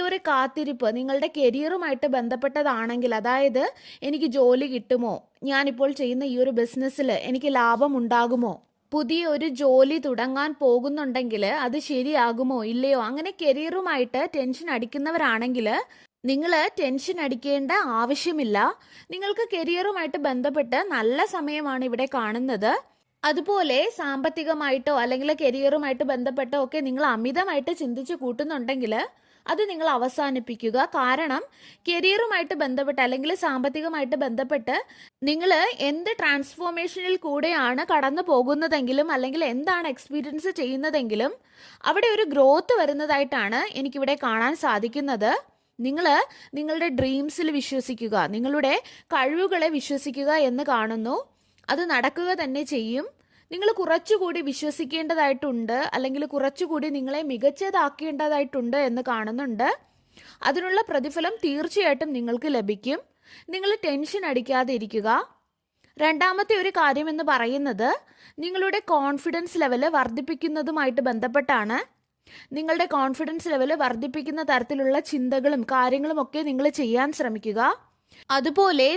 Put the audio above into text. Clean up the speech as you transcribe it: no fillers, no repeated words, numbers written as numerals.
ഒരു കാത്തിരിപ്പ് നിങ്ങളുടെ കരിയറുമായിട്ട് ബന്ധപ്പെട്ടതാണെങ്കിൽ, അതായത് എനിക്ക് ജോലി കിട്ടുമോ, ഞാനിപ്പോൾ ചെയ്യുന്ന ഈ ഒരു ബിസിനസ്സിൽ എനിക്ക് ലാഭം ഉണ്ടാകുമോ, പുതിയ ഒരു ജോലി തുടങ്ങാൻ പോകുന്നുണ്ടെങ്കിൽ അത് ശരിയാകുമോ ഇല്ലയോ, അങ്ങനെ കരിയറുമായിട്ട് ടെൻഷൻ അടിക്കുന്നവരാണെങ്കിൽ നിങ്ങൾ ടെൻഷൻ അടിക്കേണ്ട ആവശ്യമില്ല. നിങ്ങൾക്ക് കരിയറുമായിട്ട് ബന്ധപ്പെട്ട് നല്ല സമയമാണ് ഇവിടെ കാണുന്നത്. അതുപോലെ സാമ്പത്തികമായിട്ടോ അല്ലെങ്കിൽ കരിയറുമായിട്ട് ബന്ധപ്പെട്ടോ ഒക്കെ നിങ്ങൾ അമിതമായിട്ട് ചിന്തിച്ച് കൂട്ടുന്നുണ്ടെങ്കിൽ അത് നിങ്ങൾ അവസാനിപ്പിക്കുക. കാരണം കരിയറുമായിട്ട് ബന്ധപ്പെട്ട് അല്ലെങ്കിൽ സാമ്പത്തികമായിട്ട് ബന്ധപ്പെട്ട് നിങ്ങൾ എന്ത് ട്രാൻസ്ഫോർമേഷനിൽ കൂടെയാണ് കടന്നു പോകുന്നതെങ്കിലും അല്ലെങ്കിൽ എന്താണ് എക്സ്പീരിയൻസ് ചെയ്യുന്നതെങ്കിലും അവിടെ ഒരു ഗ്രോത്ത് വരുന്നതായിട്ടാണ് എനിക്കിവിടെ കാണാൻ സാധിക്കുന്നത്. നിങ്ങൾ നിങ്ങളുടെ ഡ്രീംസിൽ വിശ്വസിക്കുക, നിങ്ങളുടെ കഴിവുകളെ വിശ്വസിക്കുക എന്ന് കാണുന്നു. അത് നടക്കുക തന്നെ ചെയ്യും. നിങ്ങൾ കുറച്ചുകൂടി വിശ്വസിക്കേണ്ടതായിട്ടുണ്ട്, അല്ലെങ്കിൽ കുറച്ചുകൂടി നിങ്ങളെ മികച്ചതാക്കേണ്ടതായിട്ടുണ്ട് എന്ന് കാണുന്നുണ്ട്. അതിനുള്ള പ്രതിഫലം തീർച്ചയായിട്ടും നിങ്ങൾക്ക് ലഭിക്കും. നിങ്ങൾ ടെൻഷൻ അടിക്കാതെ ഇരിക്കുക. രണ്ടാമത്തെ ഒരു കാര്യം എന്ന് പറയുന്നത് നിങ്ങളുടെ കോൺഫിഡൻസ് ലെവൽ വർദ്ധിപ്പിക്കുന്നതുമായിട്ട് ബന്ധപ്പെട്ടാണ്. നിങ്ങളുടെ കോൺഫിഡൻസ് ലെവൽ വർദ്ധിപ്പിക്കുന്ന തരത്തിലുള്ള ചിന്തകളും കാര്യങ്ങളും ഒക്കെ നിങ്ങൾ ചെയ്യാൻ ശ്രമിക്കുക. അതുപോലെ